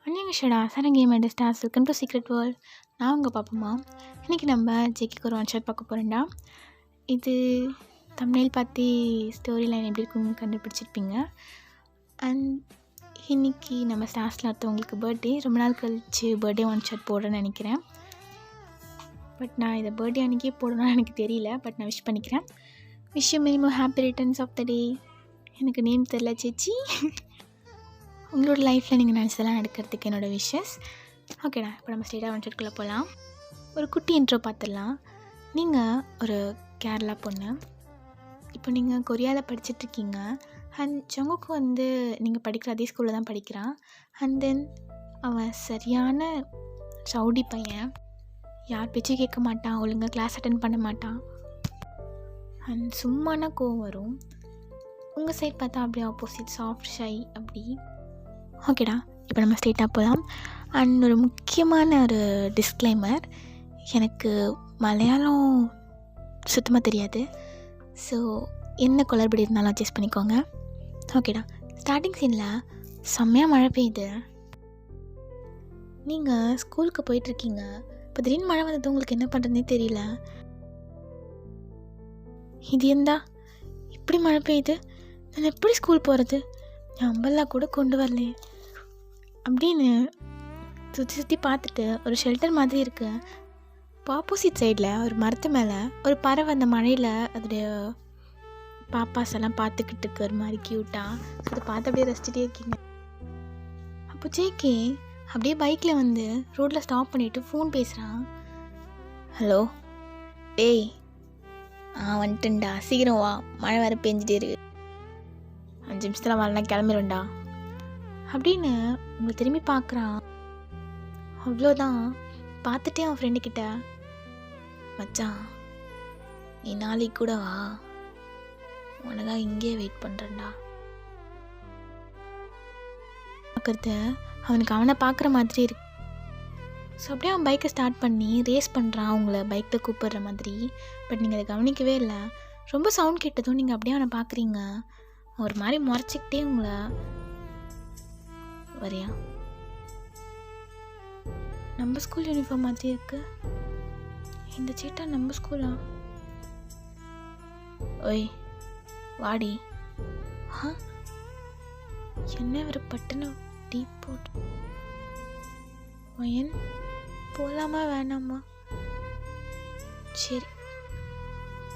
அன்னியங்கஷடா sir game and stars welcome to secret world. நான் உங்கள் பாப்பம்மா. இன்றைக்கி நம்ம ஜேகேக்கு ஒரு ஒன் ஷாட் பார்க்க போகிறேன்டா. இது தம்ப்நெயில் பார்த்து ஸ்டோரி லைன் எப்படி இருக்குன்னு கண்டுபிடிச்சிருப்பீங்க. அண்ட் இன்றைக்கி நம்ம ஸ்டார்ஸில் ஒருத்தவங்களுக்கு பர்த்டே, ரொம்ப நாள் கழிச்சு பர்த்டே ஒன் ஷாட் போடுறேன்னு நினைக்கிறேன். பட் நான் இதை பர்த்டே அன்றைக்கே போடணும்னு எனக்கு தெரியல. பட் நான் விஷ் பண்ணிக்கிறேன். Wish you many more happy returns of the day. எனக்கு நேம் தெரில சேச்சி. உங்களோட லைஃப்பில் நீங்கள் நினச்சதெல்லாம் நடக்கிறதுக்கு என்னோடய விஷஸ். ஓகேடா, இப்போ நம்ம ஸ்ட்ரெயிட்டாக ஒன் ஷாட்குள்ளே போகலாம். ஒரு குட்டி இன்ட்ரோ பார்த்துடலாம். நீங்கள் ஒரு கேரளா பொண்ணு. இப்போ நீங்கள் கொரியாவில் படிச்சுட்ருக்கீங்க. அண்ட் ஜங்குக்கு நீங்கள் படிக்கிற அதே ஸ்கூலில் தான் படிக்கிறான். அண்ட் தென் அவன் சரியான ரவுடி பையன். யார் பேச்சும் கேட்க மாட்டான், ஒழுங்காக கிளாஸ் அட்டென்ட் பண்ண மாட்டான். அண்ட் சும்மானா கோவம் வரும். உங்கள் சைட் பார்த்தா அப்படியே ஆப்போசிட், சாஃப்ட் ஷை அப்படி. ஓகேடா, இப்போ நம்ம ஸ்ட்ரெயிட்டாக போகலாம். அண்ட் ஒரு முக்கியமான ஒரு டிஸ்க்ளைமர், எனக்கு மலையாளம் சுத்தமாக தெரியாது. ஸோ என்ன குளறுபடி இருந்தாலும் அட்ஜஸ்ட் பண்ணிக்கோங்க. ஓகேடா, ஸ்டார்டிங் சீனில் செம்மையாக மழை பெய்யுது. நீங்கள் ஸ்கூலுக்கு போயிட்டுருக்கீங்க. இப்போ திடீர்னு மழை வந்தது, உங்களுக்கு என்ன பண்ணுறதுனே தெரியல. இது எந்தா இப்படி மழை பெய்யுது, நான் எப்படி ஸ்கூல் போகிறது, என் அம்பல்லா கூட கொண்டு வரலையே அப்படின்னு சுற்றி சுற்றி பார்த்துட்டு ஒரு ஷெல்டர் மாதிரி இருக்கு. இப்போ ஆப்போசிட் சைடில் ஒரு மரத்து மேலே ஒரு பறவை அந்த மழையில் அதோடைய பாப்பாஸ் எல்லாம் பார்த்துக்கிட்டு இருக்கு, ஒரு மாதிரி க்யூட்டாக. அதை பார்த்து அப்படியே ரசிச்சுட்டே இருக்கீங்க. அப்போ ஜேகே அப்படியே பைக்கில் ரோட்டில் ஸ்டாப் பண்ணிவிட்டு ஃபோன் பேசுகிறான். ஹலோ டேய், வந்துட்டேன்டா, சீக்கிரம் வா, மழை வேறு பெஞ்சிட்டே இருக்கு, 5 நிமிஷத்தில் வரலாம், கிளம்பிடும்டா அப்படின்னு உங்களை திரும்பி பார்க்குறான். அவ்வளோதான். பார்த்துட்டே அவன் ஃப்ரெண்டுக்கிட்ட, மச்சான் நீ நாளைக்கு கூட வா, உனக்காக இங்கேயே வெயிட் பண்ணுறேன்டா. பார்க்குறது அவனுக்கு அவனை பார்க்குற மாதிரி இருக்கு. ஸோ அப்படியே அவன் பைக்கை ஸ்டார்ட் பண்ணி ரேஸ் பண்ணுறான், அவங்கள பைக்கில் கூப்பிடுற மாதிரி. பட் நீங்கள் அதை கவனிக்கவே இல்லை. ரொம்ப சவுண்ட் கேட்டதும் நீங்கள் அப்படியே அவனை பார்க்குறீங்க. ஒரு மாதிரி முறைச்சிக்கிட்டே உங்களை, வரியா, நம்ம ஸ்கூல் யூனிஃபார்ம் மாதிரி இருக்கு, இந்த சீட்டா நம்ம ஸ்கூலா, ஓய் வாடி. என்ன ஒரு பட்டுன்னு டீப் போட்டு, ஒயன் போகலாமா வேணாமா, சரி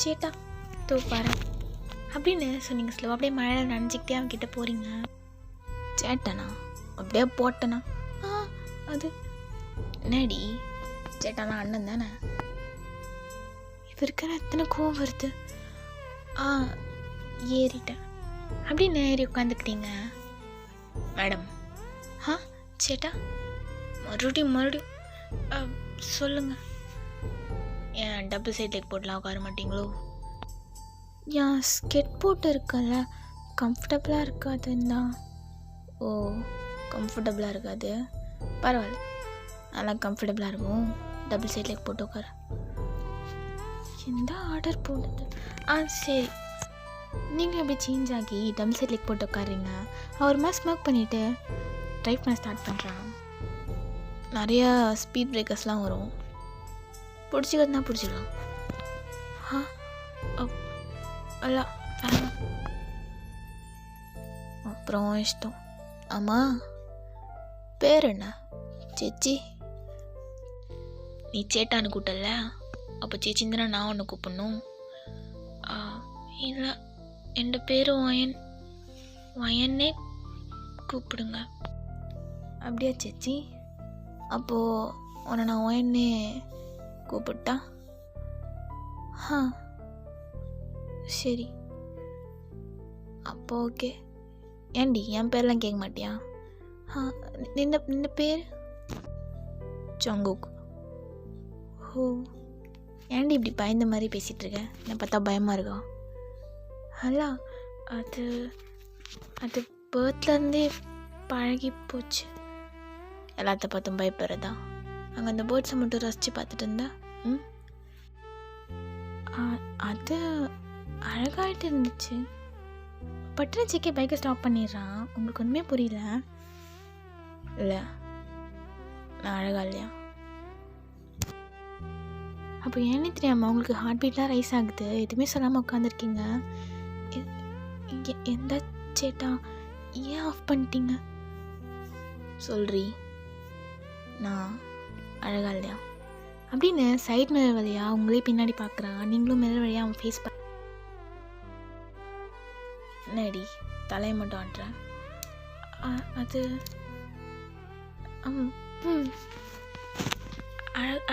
சேட்டா தோ பாரு அப்படின்னு சொன்னீங்க. ஸ்லோ அப்படியே மழையில் நனைஞ்சிக்கிட்டே அவன்கிட்ட போகிறீங்க. சேட்டானா அப்படியே போட்டனா, அது என்னடி சேட்டானா அண்ணன் தானே. இவருக்கு எத்தனை கோவம் வருது. ஏறிட்டேன் அப்படின்னு ஏறி உட்காந்துக்கிட்டீங்க. மேடம், சேட்டா மறுபடியும் சொல்லுங்கள், ஏன் டபுள் சைட் லெக் போட்டெலாம் உட்கார மாட்டிங்களோ? ஏன் ஸ்கெட் போட்டு இருக்கல, கம்ஃபர்டபுளாக இருக்காதுன்னா. ஓ, கம்ஃபர்டபுளாக இருக்காது, பரவாயில்ல, நல்லா கம்ஃபர்டபுளாக இருக்கும், டபுள் சைட் லெக் போட்டு உட்கார. எந்த ஆர்டர் போடுது? சரி, நீங்கள் எப்படி சேஞ்ச் ஆகி டபுள் சைட் லெக் போட்டு உட்காருறீங்க. அவர் மாதிரி ஸ்மோக் பண்ணிவிட்டு ட்ரைவ் பண்ண ஸ்டார்ட் பண்ணுறான். நிறையா ஸ்பீட் பிரேக்கர்ஸ்லாம் வரும், பிடிச்சிக்கிறதுனா பிடிச்சிக்கலாம். அல்ல அப்புறம் இஷ்டம். ஆமாம், பேர் என்ன? சேச்சி. நீ சேட்டான்னு கூட்டல, அப்போ சேச்சின்னு தானே நான் ஒன்று கூப்பிடணும். இல்லை, என் பேர் வயன், வயன்னே கூப்பிடுங்க. அப்படியா சேச்சி? அப்போது உன்னை நான் வயன்னே கூப்பிட்டா? சரி, அப்போ ஓகே. ஏண்டி என் பேர்லாம் கேட்க மாட்டியா? நின்ன பேர் ஜங்குக். ஓ, ஏண்டி இப்படி பயந்த மாதிரி பேசிகிட்ருக்க? என்னை பார்த்தா பயமாக இருக்கா? அல்ல, அது பேர்த்லேருந்தே பழகி போச்சு. எல்லாத்த பார்த்தும் பயப்படுறதா? அங்கே அந்த பேர்ட்ஸை மட்டும் ரசித்து பார்த்துட்டு இருந்தா. அது அழகாயிட்டு இருந்துச்சு. பட்டுன்னு ஜேகே பைக்கை ஸ்டாப் பண்ணிடுறான். உங்களுக்கு ஒன்றுமே புரியல. இல்லை, நான் அழகா இல்லையா? அப்போ ஏன்னே தெரியாமல் உங்களுக்கு ஹார்ட் பீட்லாம் ரைஸ் ஆகுது, எதுவுமே சொல்லாமல் உட்காந்துருக்கீங்க. எந்த சேட்டா ஏன் ஆஃப் பண்ணிட்டீங்க? சொல்றி, நான் அழகா இல்லையா அப்படின்னு சைட் மிரர் வழியா உங்களே பின்னாடி பார்க்குறான். நீங்களும் மிரர் வழியாக அவன் ஃபேஸ் என்னடி தலையை மட்டும் ஆட்டுறேன்? அது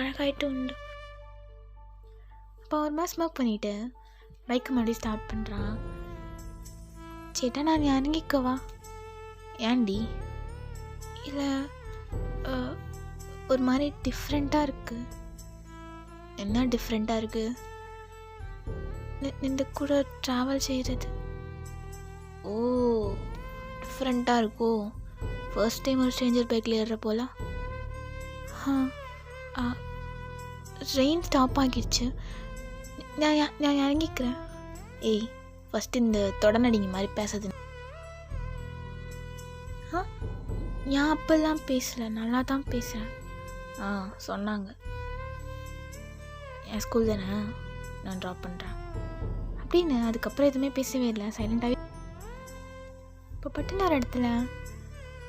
அழகாயிட்டு உண்டு. அப்போ ஒரு மாதிரி ஸ்மோக் பண்ணிவிட்டு பைக்கை மறுபடியும் ஸ்டார்ட் பண்ணுறான். சேட்டா நான் இறங்கிக்கவா? ஏன்டி? இல்லை ஒரு மாதிரி டிஃப்ரெண்ட்டாக இருக்குது. என்ன டிஃப்ரெண்ட்டாக இருக்குது? இந்த கூட ட்ராவல் செய்கிறது. ஓ, டிஃப்ரெண்ட்டாக இருக்கோ? ஃபர்ஸ்ட் டைம் ஒரு ஸ்ட்ரேஞ்சர் பைக்கில் ஏறுற போல. ரெயின் ஸ்டாப் ஆகிடுச்சு, நான் இறங்கிக்கிறேன். ஏய், ஃபஸ்ட்டு இந்த தொடநடிங்க மாதிரி பேசுறது. நான் அப்பெல்லாம் பேசலை, நல்லா தான் பேசுகிறேன். சொன்னாங்க. என் ஸ்கூல் தானே, நான் ட்ராப் பண்ணுறேன் அப்படின்னு. அதுக்கப்புறம் எதுவுமே பேசவே இல்லை, சைலண்டாகவே. இப்போ பட்டினார் இடத்துல,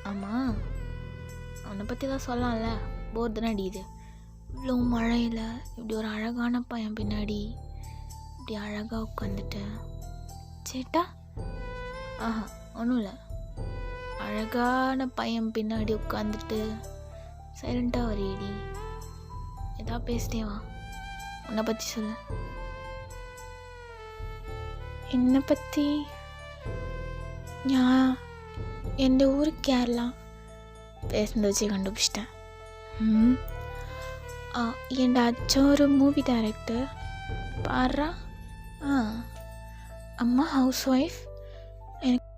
ஆமாம் அவனை பற்றி தான் சொல்லலாம்ல, போர் தானே அடியுது. இவ்வளோ மழையில் இப்படி ஒரு அழகான பையன் பின்னாடி இப்படி அழகாக உட்காந்துட்டு. சேட்டா ஒன்றும் இல்லை, அழகான பையன் பின்னாடி உட்காந்துட்டு சைலண்ட்டாக வரையடி. எதா பேசிட்டேவா? உன்னை பற்றி சொல்லு. என்னை பற்றி? நான் என் ஊர் கேரளா. பேசுனது வச்சு கண்டுபிடிச்சிட்டேன். என் அச்சன் ஒரு மூவி டைரக்டர் பாடுறா. அம்மா ஹவுஸ் ஒய்ஃப். எனக்கு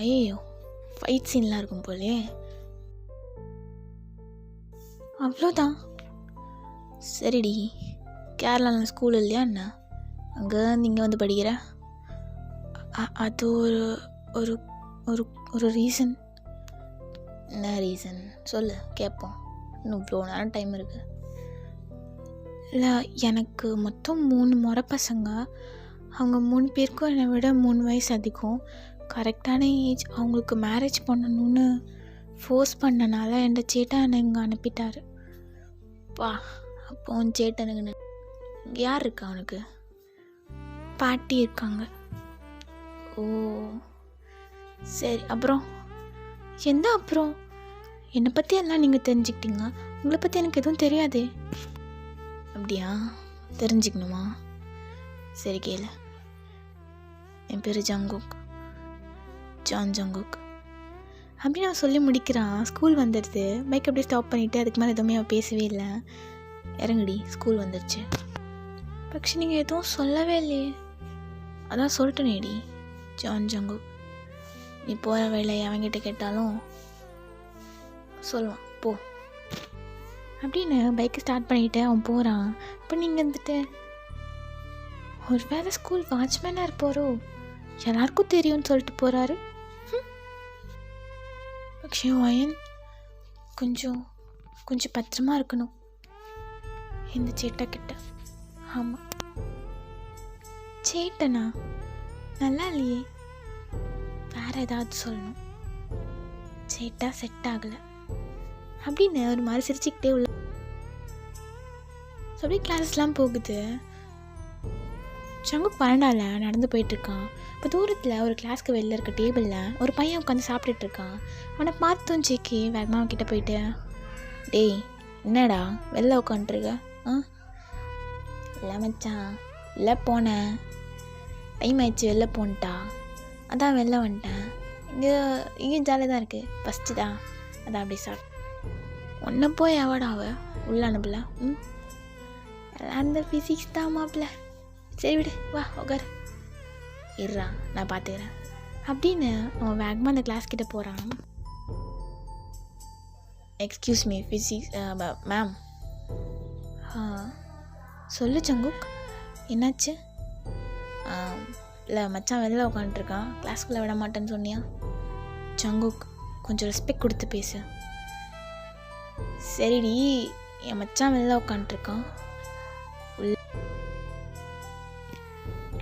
ஐயோ ஃபைட் சீன்லாம் இருக்கும் போலே. அவ்வளோதான். சரிடி, கேரளாவில் ஸ்கூல் இல்லையா என்ன? அங்கே நீங்கள் வந்து படிக்கிற? அது ஒரு ஒரு ஒரு ஒரு ரீசன். என்ன ரீசன் சொல்லு, கேட்போம். இன்னும் இவ்வளோ நேரம் டைம் இருக்குது. இல்லை, எனக்கு மொத்தம் 3 முறை பசங்க. அவங்க 3 பேருக்கும் என்னை விட 3 வயசு அதிகம். கரெக்டான ஏஜ். அவங்களுக்கு மேரேஜ் பண்ணணும்னு ஃபோர்ஸ் பண்ணனால என் சேட்டா என்னை இங்கே அனுப்பிட்டார். வா, அப்போ உன் சேட்டனுக்கு யார் இருக்கா? அவனுக்கு பாட்டி இருக்காங்க. ஓ சரி, அப்புறம் எந்த அப்புறம்? என்னை பற்றி எல்லாம் நீங்கள் தெரிஞ்சுக்கிட்டீங்க, உங்களை பற்றி எனக்கு எதுவும் தெரியாதே. அப்படியா? தெரிஞ்சுக்கணுமா? சரி கேளு. என் பேர் ஜங்குக், ஜான் ஜங்குக் அப்படின்னு அவன் சொல்லி முடிக்கிறான். ஸ்கூல் வந்துடுது. பைக் அப்படியே ஸ்டாப் பண்ணிவிட்டு அதுக்கு மேலே எதுவுமே அவன் பேசவே இல்லை. இறங்குடி, ஸ்கூல் வந்துடுச்சு. பக்ஷி, நீங்கள் எதுவும் சொல்லவே இல்லையே. அதான் சொல்லிட்டேனேடி, ஜான் ஜங்குக். நீ போகிற வேலையை அவன்கிட்ட கேட்டாலும் சொல்லுவான், போ அப்படின்னு. பைக்கை ஸ்டார்ட் பண்ணிவிட்டு அவன் போகிறான். இப்போ நீங்கள் வந்துட்டு ஒரு வேளை ஸ்கூல் வாட்ச்மேனாக இருப்பாரோ, எல்லாருக்கும் தெரியும்னு சொல்லிட்டு போகிறாரு. பக்ஷி வயன் கொஞ்சம் கொஞ்சம் பத்திரமா இருக்கணும் இந்த சேட்டா கிட்ட. ஆமாம். சேட்டனா? நல்லா இல்லையே, வேற ஏதாவது சொல்லணும். சேட்டா செட் ஆகலை அப்படின்னு ஒரு மாதிரி சிரிச்சுக்கிட்டே உள்ள. ஸோ அப்படியே கிளாஸ்லாம் போகுது. ஜங்குக் பரண்டாவில் நடந்து போயிட்டுருக்கான். இப்போ தூரத்தில் ஒரு கிளாஸ்க்கு வெளில இருக்க டேபிளில் ஒரு பையன் உட்காந்து சாப்பிட்டுட்ருக்கான். அவனை பார்த்தோம் சேக்கி வேகமாக அவன்கிட்ட போயிட்டு, டேய் என்னடா வெளில உட்காந்துருக்க? இல்லை மச்சான், இல்லை போனேன், டைம் ஆயிடுச்சு, வெளில போன்ட்டா, அதான் வெளில வந்துட்டேன். இங்கேயும் ஜாலியாக தான் இருக்குது, ஃபஸ்ட்டு தான், அதான் அப்படி சாப்பிட்டு. ஒன்றை போய் எவடா அவ உள்ள அனுப்பல? அந்த ஃபிசிக்ஸ் தான் மாப்பிள்ள. சரி விடு, வா உட்கார், இருறா நான் பார்த்துக்கிறேன் அப்படின்னு அவன் வேகமாக அந்த கிளாஸ் கிட்டே போகிறான். Excuse me physics ma'am. சொல்லு ஜங்குக், என்னாச்சு? இல்லை மச்சான் வெளில உட்காந்துருக்கான், கிளாஸ்க்குள்ளே விட மாட்டேன்னு சொன்னியா? ஜங்குக், கொஞ்சம் ரெஸ்பெக்ட் கொடுத்து பேசு. சரிடி, என் மச்சான் வெளில உட்காந்துருக்கான்.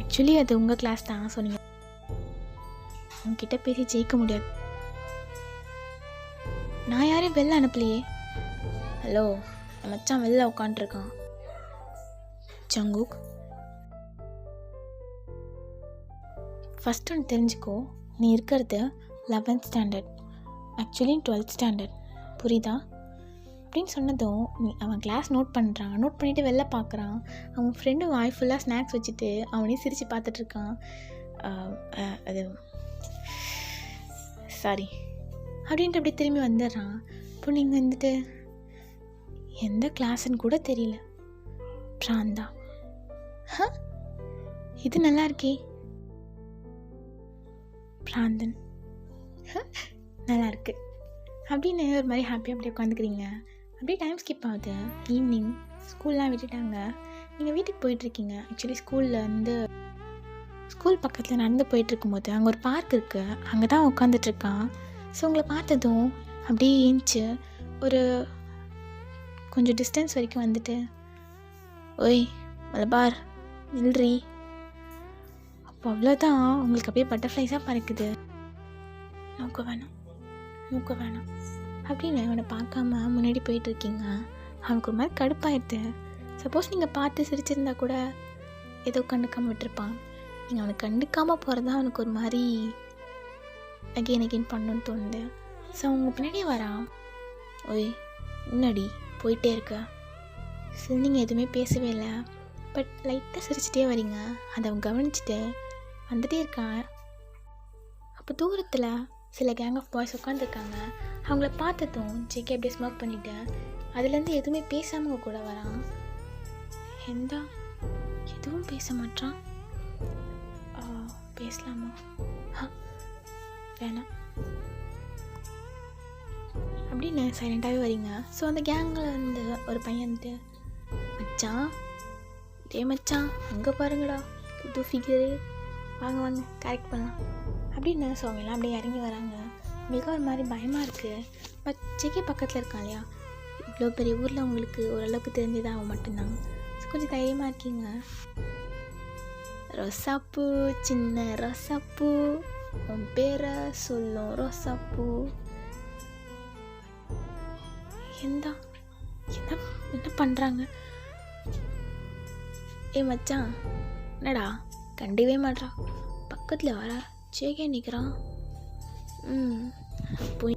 ஆக்சுவலி அது உங்கள் கிளாஸ் தான். ஸோ நீங்கள் உங்ககிட்ட பேசி ஜெயிக்க முடியாது. நான் யாரையும் வெளில அனுப்பலையே. ஹலோ, என் மச்சான் வெளில உட்காந்துருக்கான். ஜங்குக், ஃபஸ்ட் ஒன்று தெரிஞ்சுக்கோ, நீ இருக்கிறது 11th standard, actually 12th standard, புரியுதா? அப்படின்னு சொன்னதும் அவன் கிளாஸ் நோட் பண்ணுறான். நோட் பண்ணிவிட்டு வெளில பார்க்குறான். அவன் ஃப்ரெண்டு வாய் ஃபுல்லாக ஸ்நாக்ஸ் வச்சுட்டு அவனையும் சிரித்து பார்த்துட்ருக்கான். அது சாரி அப்படின்ட்டு அப்படியே திரும்பி வந்துடுறான். இப்போ நீங்கள் வந்துட்டு எந்த கிளாஸுன்னு கூட தெரியல. பிராந்தா, இது நல்லா இருக்கே. பிராந்தன், நல்லா இருக்கு அப்படின்னு ஒரு மாதிரி ஹாப்பியாக அப்படியே உட்காந்துக்கிறீங்க. அப்படியே டைம் ஸ்கிப் ஆகுது. ஈவினிங் ஸ்கூல்லாம் விட்டுட்டாங்க. நீங்கள் வீட்டுக்கு போயிட்டுருக்கீங்க. ஆக்சுவலி ஸ்கூல் பக்கத்தில் நடந்து போயிட்டுருக்கும்போது அங்கே ஒரு பார்க் இருக்குது. அங்கே தான் உட்காந்துட்ருக்கான். ஸோ உங்களை பார்த்ததும் அப்படியே ஏஞ்சி ஒரு கொஞ்சம் டிஸ்டன்ஸ் வரைக்கும் வந்துட்டு, ஓய் மலபார் நில்றி. அப்போ அவ்வளோதான், உங்களுக்கு அப்படியே பட்டர்ஃப்ளைஸாக பறக்குது. மூக்க வேணாம் அப்படின்னு அவனை பார்க்காம முன்னாடி போயிட்டுருக்கீங்க. அவனுக்கு ஒரு மாதிரி கடுப்பாயிடுது. சப்போஸ் நீங்கள் பார்த்து சிரிச்சிருந்தா கூட ஏதோ கண்டுக்காமல் விட்டுருப்பான். நீங்கள் அவனை கண்டுக்காமல் போகிறதா அவனுக்கு ஒரு மாதிரி அகெயின் பண்ணணுன்னு தோணுது. ஸோ அவங்க பின்னாடியே வரான். ஓய் முன்னாடி போயிட்டே இருக்க. சரி, நீங்கள் எதுவுமே பேசவே இல்லை, பட் லைட்டாக சிரிச்சிட்டே வரீங்க. அதை அவன் கவனிச்சுட்டு வந்துகிட்டே இருக்கான். அப்போ தூரத்தில் சில கேங் ஆஃப் பாய்ஸ் உட்காந்துருக்காங்க. அவங்கள பார்த்ததும் ஜேகே அப்படியே ஸ்மோக் பண்ணிவிட்டு அதுலேருந்து எதுவுமே பேசாமல் கூட வரான். எதுவும் பேச மாட்டான். பேசலாமா? வேணாம் அப்படின்னு சைலண்ட்டாகவே வரீங்க. ஸோ அந்த கேங்கில் வந்து ஒரு பையன் வந்துட்டு, மச்சான் மச்சான் அங்கே பாருங்கடா புது ஃபிகரு, வாங்க கரெக்ட் பண்ணலாம் அப்படின்னு சொல்லுவாங்கலாம். அப்படியே இறங்கி வராங்க. உங்களுக்கு ஒரு மாதிரி பயமாக இருக்குது. பட் ஜேகே பக்கத்தில் இருக்கான் இல்லையா, இவ்வளோ பெரிய ஊரில் உங்களுக்கு ஓரளவுக்கு தெரிஞ்சதாக அவன் மட்டும்தான். ஸோ கொஞ்சம் தைரியமாக இருக்கீங்க. ரோசாப்பூ சின்ன ரோசாப்பூ, உன் பேரை சொல்லும் ரோசாப்பூ. என்ன பண்ணுறாங்க? மச்சான் என்னடா கண்டிவே மாட்றா, பக்கத்தில் வர ஜேகே நிற்கிறான். போய்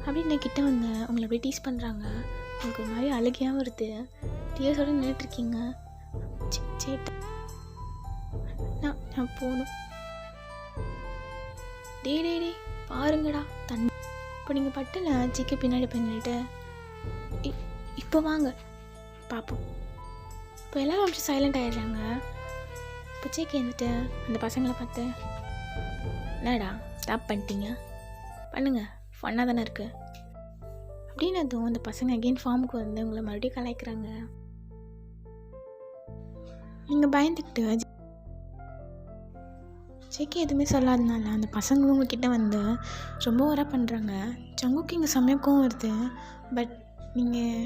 அப்படின்னு கிட்ட வந்து உங்களை அப்படியே டீஸ் பண்ணுறாங்க. உங்களுக்கு ஒரு மாதிரி அழுகையாக வருது. டீயர்ஸோடு நின்றுட்டுருக்கீங்க. சேட்டா நான் போகணும். டே பாருங்கடா தண்ணி. இப்போ நீங்கள் பட்டில் ஜேகே பின்னாடி பண்ணிட்டு இப்போ வாங்க பார்ப்போம். இப்போ எல்லோரும் அப்படி சைலண்ட் ஆகிடுறாங்க. இப்போ ஜேகே வந்துட்டு அந்த பசங்களை பார்த்து, என்னடா ஸ்டாப் பண்ணிட்டீங்க, பண்ணுங்க ஃபன்னாக தானே இருக்குது அப்படின்னு. அதுவும் அந்த பசங்க அகெயின் ஃபார்முக்கு வந்து உங்களை மறுபடியும் கலாய்க்கிறாங்க. நீங்கள் பயந்துக்கிட்டு ஜேகே எதுவுமே சொல்லாதனால அந்த பசங்களும் உங்ககிட்ட வந்து ரொம்ப ஓவராக பண்ணுறாங்க. ஜங்குக்கு இங்கே செம்மையாகவும் வருது. பட் நீங்கள்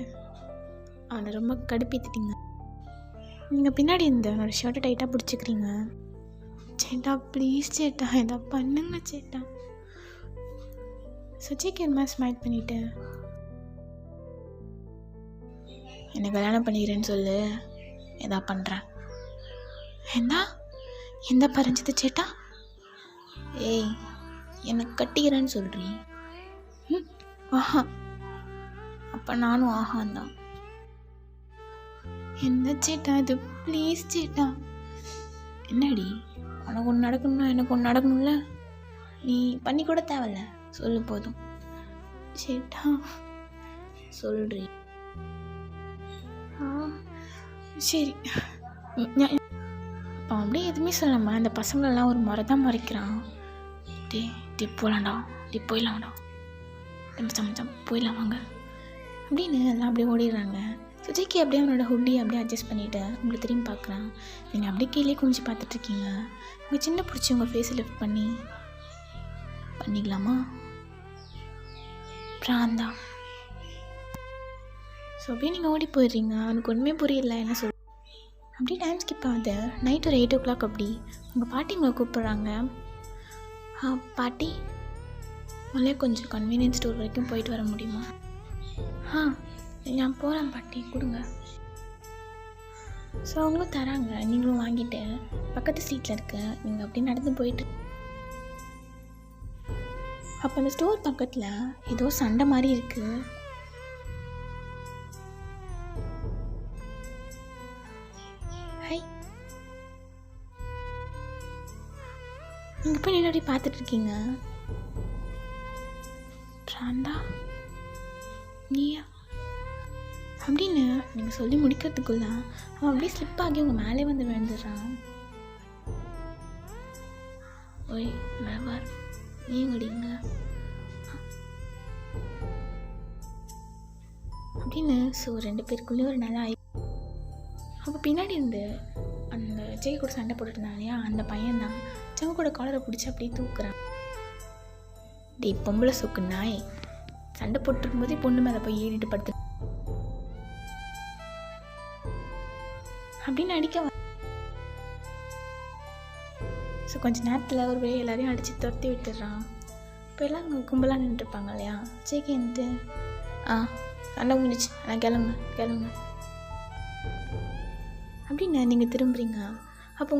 அவனை ரொம்ப கடுப்பேற்றிட்டீங்க. நீங்கள் பின்னாடி என்னோடய ஷர்ட்டை டைட்டாக பிடிச்சிக்கிறீங்க. சேட்டா ப்ளீஸ் சேட்டா எதா பண்ணுங்க சேட்டா. ஜேகே ஒரு மாதிரி ஸ்மைல் பண்ணிவிட்டு, என்னை கல்யாணம் பண்ணிக்கிறேன்னு சொல்லு, எதா பண்ணுறேன். எந்த பறிஞ்சது சேட்டா? ஏய் என்னை கட்டிக்கிறேன்னு சொல்கிறீ? ஆஹா, அப்போ நானும் ஆஹாந்தான். என்ன சேட்டா இது, ப்ளீஸ் சேட்டா. என்னடி உனக்கு ஒன்று நடக்கணும்னா எனக்கு ஒன்று நடக்கணும்ல, நீ பண்ணி கூட தேவையில்ல, சொல்லு போதும். சேட்டா சொல்றீ? சரி. அப்போ அப்படியே எதுவுமே சொல்லாமல் அந்த பசங்களெல்லாம் ஒரு முறை தான் முறைக்கிறான். டே போகலாம்டா, போயிடலாம்டா, மச்சான் போயிடலாம் வாங்க அப்படின்னு எல்லாம் அப்படியே ஓடிடுறாங்க. ஸோ ஜேகே அப்படியே அவனோட ஹுட்டி அப்படியே அட்ஜஸ்ட் பண்ணிவிட்டு உங்களை திரும்பி பார்க்குறான். நீங்கள் அப்படியே கீழே குனிஞ்சு பார்த்துட்ருக்கீங்க. உங்கள் சின்ன பிடிச்சி உங்கள் ஃபேஸை லிஃப்ட் பண்ணிக்கலாமா? பிராந்தா. ஸோ அப்படியே நீங்கள் ஓடி போயிடுறீங்க. அவனுக்கு ஒன்றுமே புரியல என்ன சொல். அப்படியே டைம் ஸ்கிப் ஆகுது. நைட் ஒரு 8 o'clock அப்படி உங்கள் பாட்டி உங்களை கூப்பிட்றாங்க. பாட்டி, உங்களே கொஞ்சம் கன்வீனியன்ஸ் ஸ்டோர் வரைக்கும் போயிட்டு வர முடியுமா? நான் போகிறேன் பாட்டி, கொடுங்க. ஸோ அவங்களும் தராங்க. நீங்களும் வாங்கிட்டு பக்கத்து சீட்டில் இருக்க நீங்கள் அப்படியே நடந்து போயிட்டு. அப்போ அந்த ஸ்டோர் பக்கத்தில் ஏதோ சண்டை மாதிரி இருக்குது. ஹை, நீங்கள் போய் நின்று பார்த்துட்டு இருக்கீங்க. பிராந்தா, நீயா அப்படின்னு நீங்கள் சொல்லி முடிக்கிறதுக்குள்ள அவன் அப்படியே ஸ்லிப் ஆகி உங்கள் மேலே வந்து விழுந்துடுறான். ஓய் மலபார், நீங்கடிங்க அப்படின்னு. ஸோ 2 பேருக்குள்ளேயும் ஒரு நல்லா அப்போ பின்னாடி இருந்து அந்த ஜெய் கூட சண்டை போட்டுருந்தான் இல்லையா, அந்த பையன் தான் ஜெய் கூட காலரை பிடிச்சி அப்படியே தூக்குறான். டே பொம்பளை சோக்கு நாய், சண்டை போட்டுருக்கும் போதே பொண்ணு மேலே போய் ஏறிட்டு படுத்து அப்படின்னு அடிக்க. ஸோ கொஞ்சம் நேரத்தில் ஒரு வே எல்லாரையும் அடித்து துரத்தி விட்டுடுறான். இப்போ எல்லாம் அங்கே கும்பலாக நின்றுருப்பாங்க இல்லையா, ஜேகே வந்துட்டு சண்டை முடிஞ்சிச்சு, ஆனால் கிளம்புங்க அப்படின்னு நீங்கள் திரும்புறீங்க. அப்போ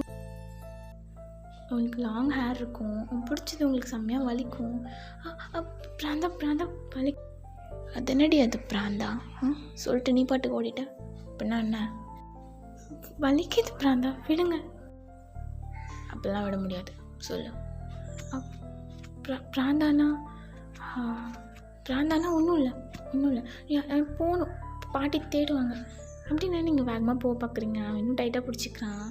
உங்களுக்கு லாங் ஹேர் இருக்கும், பிடிச்சது உங்களுக்கு செம்மையாக வலிக்கும். பிராந்தா வலி. அது என்னடி அது பிராந்தா? சொல்லிட்டு நீ பாட்டுக்கு ஓடிட்ட. அப்படின்னா என்ன? வலிக்குது பிராந்தா, விடுங்க. அப்படிலாம் விட முடியாது, சொல்லு. பிராந்தானா ஒன்றும் இல்லை போகணும், பாட்டி தேடுவாங்க அப்படின்னா நீங்கள் வேகமாக போக பார்க்குறீங்க. அவன் இன்னும் டைட்டாக பிடிச்சிக்கிறான்.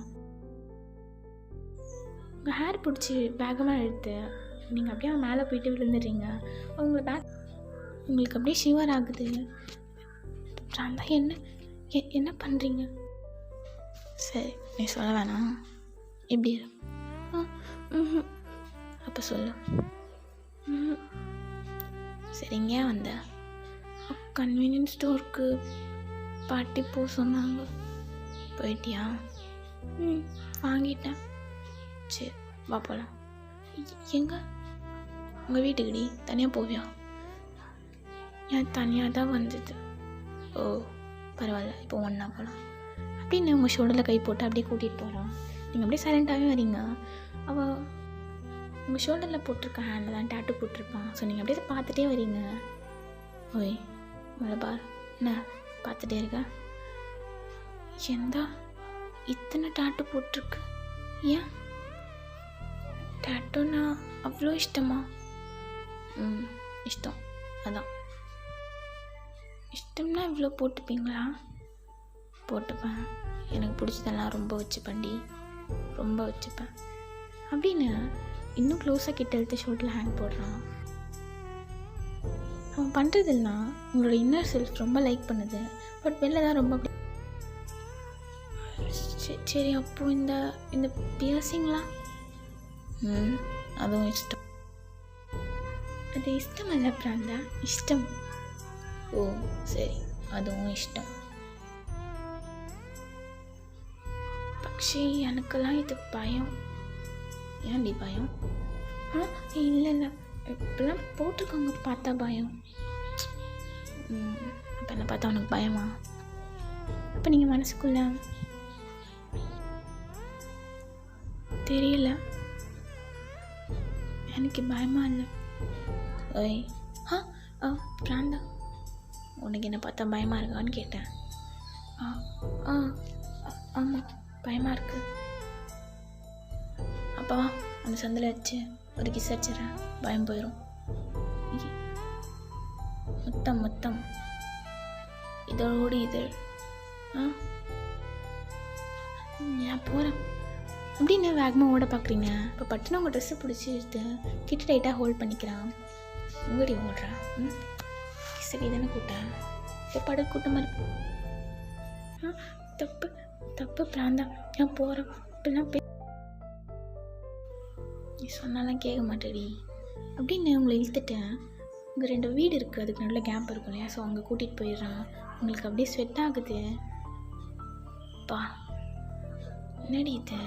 உங்கள் ஹேர் பிடிச்சி வேகமாக எடுத்து நீங்கள் அப்படியே அவன் மேலே போயிட்டு விழுந்துடுறீங்க. உங்களுக்கு அப்படியே ஷிவர் ஆகுது. பிராந்தா என்ன பண்ணுறீங்க? சரி, நீ சொல்ல வேணாம். எப்படி? அப்போ சொல்லு. சரிங்க, வந்த கன்வீனியன்ஸ் ஸ்டோருக்கு பாட்டி போ சொன்னாங்க. போயிட்டியா? வாங்கிட்டேன். சரி வா போகலாம். எங்கே? உங்கள் வீட்டுக்குடி. தனியாக போவியா? ஏன் தனியாக தான் வந்தது. ஓ பரவாயில்ல, இப்போ ஒன்றா போகலாம் அப்படின்னு உங்கள் ஷோல்டரில் கை போட்டு அப்படியே கூட்டிகிட்டு போகிறான். நீங்கள் அப்படியே சைலண்ட்டாகவே வரீங்க. அவள் உங்கள் ஷோல்டரில் போட்டிருக்க ஹேண்டில் தான் டேட்டு போட்டிருப்பான். ஸோ நீங்கள் அப்படியே பார்த்துட்டே வரீங்க. ஓய் மலபார், என்ன பார்த்துட்டே இருக்க? எந்தா இத்தனை டேட்டு போட்டிருக்கு? ஏன் டேட்டுன்னா அவ்வளோ இஷ்டமா? இஷ்டம். அதான் இஷ்டம்னா இவ்வளோ போட்டுப்பீங்களா? போட்டுப்பேன், எனக்கு பிடிச்சதெல்லாம் ரொம்ப வச்சுப்பேன் அப்படின்னு இன்னும் க்ளோஸாக கிட்ட எடுத்து ஷோல்டரில் ஹேங் போடுறான். அவன் பண்ணுறதுலாம் உங்களோட இன்னர் செல்ஃப் ரொம்ப லைக் பண்ணுது. பட் வெளில தான் ரொம்ப சரி. அப்போது இந்த பியர்சிங்லாம் அதுவும் இஷ்டம். அது இஷ்டம் அல்ல பிராந்தா, இஷ்டம். ஓ சரி, அதுவும் இஷ்டம். பக்ஷி, எனக்கெல்லாம் இது பயம். ஏன்டி பயம்? இல்லை இப்பெல்லாம் போட்டிருக்காங்க பார்த்தா பயம். அப்போ என்ன பார்த்தா உனக்கு பயமா? அப்போ நீங்கள் மனசுக்குள்ள தெரியல, எனக்கு பயமா இல்லை. ஓய் பிராந்தா, உனக்கு என்ன பார்த்தா பயமாக இருக்கான்னு கேட்டேன். ஆமாம் பயமாக இருக்கு. அப்பா அந்த சந்தில் வச்சு ஒரு கிஸ் அடிச்சிடறேன், பயம் போயிடும். மொத்தம் இதழோடு இதழ். நான் போகிறேன் அப்படின்னு வேகமாக ஓட பார்க்குறீங்க. இப்போ பட்டுன்னு உங்கள் ட்ரெஸ்ஸை பிடிச்சி எடுத்து கிட்ட டைட்டாக ஹோல்ட் பண்ணிக்கிறான். உங்கடி ஓடுறா? கிசடி தானே கூட்டேன், இப்போ பட கூட்ட மாதிரி. தப்பு பிராந்தா, நான் போகிறேன். இப்படிலாம் நீ சொன்னாலாம் கேட்க மாட்டேடி அப்படின்னு உங்களை இழுத்துட்டேன். இங்கே 2 வீடு இருக்குது, அதுக்கு நல்ல கேப் இருக்கும் இல்லையா, ஸோ அங்கே கூட்டிகிட்டு போயிடுறான். உங்களுக்கு அப்படியே ஸ்வெட் ஆகுது. பா என்னடி இது?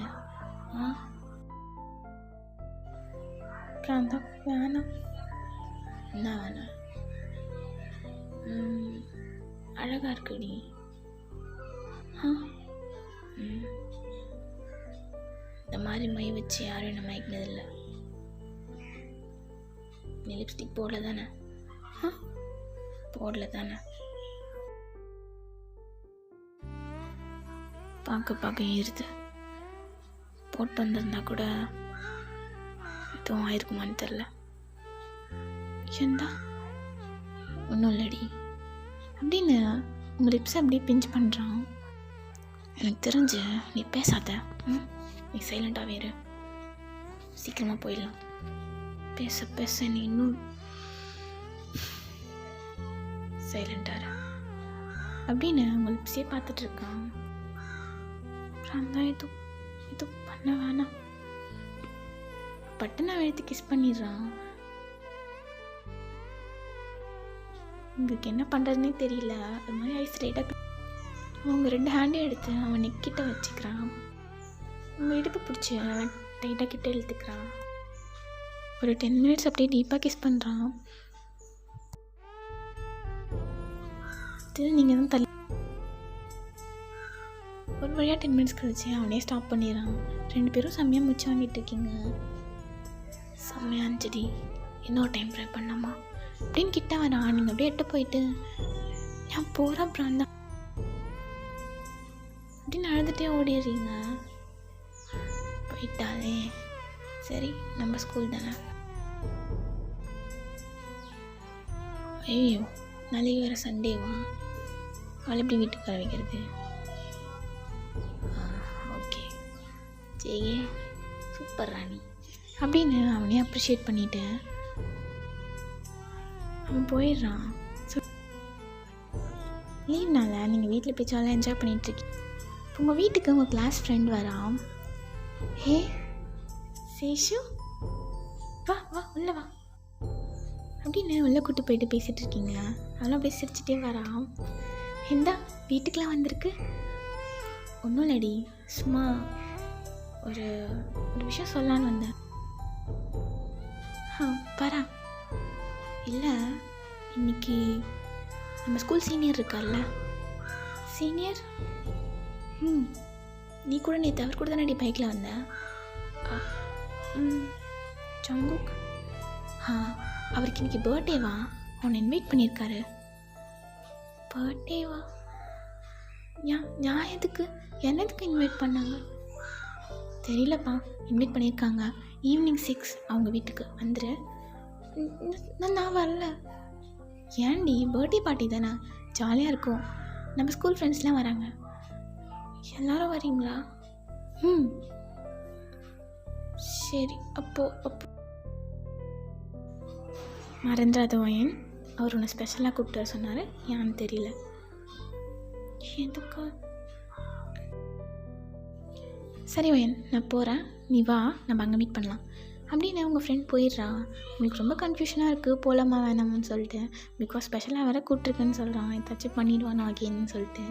அப்புறம் தான் வேணாம். என்ன வேணாம்? அழகாக இருக்குடி. இந்த மாதிரி மை வச்சு யாரும் என்ன மயக்கினதில்லை. நீ லிப்ஸ்டிக் போடல தானே? போடல தானே? பார்க்க ஏறுது. போட்டு வந்திருந்தா கூட எதுவும் ஆயிருக்குமான்னு தெரில. ஏண்டா ஒன்றும் இல்லடி அப்படின்னு உங்கள் லிப்ஸை அப்படியே பிஞ்ச் பண்ணுறான். எனக்கு தெரிஞ்சு நீ பேசாத. நீ சைலண்டாகவே இரு, சீக்கிரமாக போயிடலாம். பேச நீ இன்னும் சைலண்டாக அப்படின்னு உங்கள் லிப்ஸே பார்த்துட்ருக்கான். அப்புறம் தான் இது பண்ண வேணாம். பட்டு நான் எடுத்து கிஸ் பண்ணிடுறான். உங்களுக்கு என்ன பண்ணுறதுனே தெரியல. அது மாதிரி ஐஸ் லைட்டாக அவங்க 2 ஹேண்டையும் எடுத்து அவன் நெக்கிட்ட வச்சுக்கிறான். அவங்க இடுப்பு பிடிச்சி அவன் டைட்டாக கிட்ட இழுத்துக்கிறான். ஒரு 10 மினிட்ஸ் அப்படியே டீப்பாக கிஸ் பண்ணுறான். நீங்கள் தான் தள்ளி ஒரு வழியாக 10 மினிட்ஸ் கழிச்சு அவனே ஸ்டாப் பண்ணிடுறான். 2 பேரும் செம்மையாக முச்சு வாங்கிட்டு இருக்கீங்க. செம்மையாக இருந்துச்சுடி, இன்னொரு டைம் ட்ரை பண்ணாமா அப்படின்னு கிட்ட வரான். நீங்கள் அப்படியே எட்டு போயிட்டு நான் போகிறேன் அப்புறம் தான் அப்படின்னு அழுதுகிட்டே ஓடிடுறீங்க. போயிட்டாலே சரி, நம்ம ஸ்கூல் தானே. ஐயோ நாளைக்கு வேறு சண்டேவா, அவளை எப்படி வீட்டுக்கு வர வைக்கிறது? ஓகே ஜெயே சூப்பர் ராணி அப்படின்னு அவனே அப்ரிஷியேட் பண்ணிவிட்டு அவன் போயிடுறான். ஸோ லீவ்னால நீங்கள் வீட்டில் போய் ஜாலியாக என்ஜாய் பண்ணிகிட்ருக்கீங்க. உங்கள் வீட்டுக்கு உங்கள் கிளாஸ் ஃப்ரெண்ட் வரான். ஹே சேஷு, வா வா உள்ளே வா அப்படின்னு உள்ளே கூட்டு போயிட்டு பேசிகிட்டு இருக்கீங்க. அவளும் அப்படியே சிரிச்சிட்டே வரான். எந்தா வீட்டுக்கெலாம் வந்திருக்கு? ஒன்றும் இல்லடி, சும்மா ஒரு விஷயம் சொல்லலான்னு வந்தேன். பரா இல்லை, இன்னைக்கு நம்ம ஸ்கூல் சீனியர் இருக்கார்ல. சீனியர்? நீ கூட நேற்று அவர் கூட தானே அடி பைக்கில் வந்த? ஜங்குக். அவருக்கு இன்னைக்கு பர்த்டேவா, அவனை இன்வைட் பண்ணியிருக்காரு. பர்த்டேவா? நான் எதுக்கு, என்னதுக்கு இன்வைட் பண்ணாங்க தெரியலப்பா. இன்வைட் பண்ணியிருக்காங்க. ஈவினிங் 6 அவங்க வீட்டுக்கு வந்துரு. நான் வரல. ஏன்டி, பர்த்டே பார்ட்டி தானே, ஜாலியாக இருக்கும். நம்ம ஸ்கூல் ஃப்ரெண்ட்ஸ்லாம் வராங்க. எல்லாரும் வரீங்களா? சரி, அப்போ மறந்துடாத வயன், அவர் உன்னை ஸ்பெஷலாக கூப்பிட்டு வர சொன்னார். ஏன்னு தெரியல. எதுக்கு? சரி வயன், நான் போகிறேன், நீ வா, நம்ம அங்கே மீட் பண்ணலாம் அப்படின்னு உங்கள் ஃப்ரெண்ட் போயிடுறா. உங்களுக்கு ரொம்ப கன்ஃபியூஷனாக இருக்குது, போகலாமா வேணாமான்னு சொல்லிட்டு. பிகாஸ் ஸ்பெஷலாக வேறு கூப்பிட்ருக்குன்னு சொல்கிறான், ஏதாச்சும் பண்ணிவிடுவான் அகேன்னு சொல்லிட்டு.